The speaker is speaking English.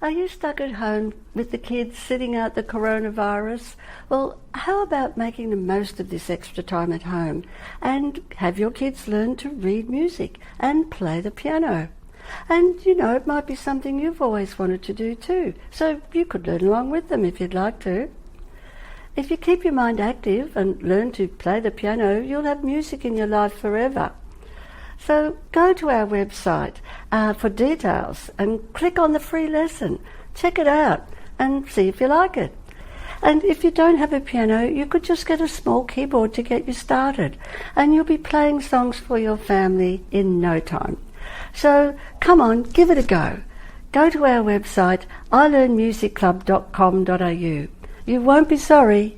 Are you stuck at home with the kids sitting out the coronavirus? Well, how about making the most of this extra time at home and have your kids learn to read music and play the piano? And, it might be something you've always wanted to do too, so you could learn along with them if you'd like to. If you keep your mind active and learn to play the piano, you'll have music in your life forever. So go to our website for details and click on the free lesson. Check it out and see if you like it. And if you don't have a piano, you could just get a small keyboard to get you started, and you'll be playing songs for your family in no time. So come on, give it a go. Go to our website, ilearnmusicclub.com.au. You won't be sorry.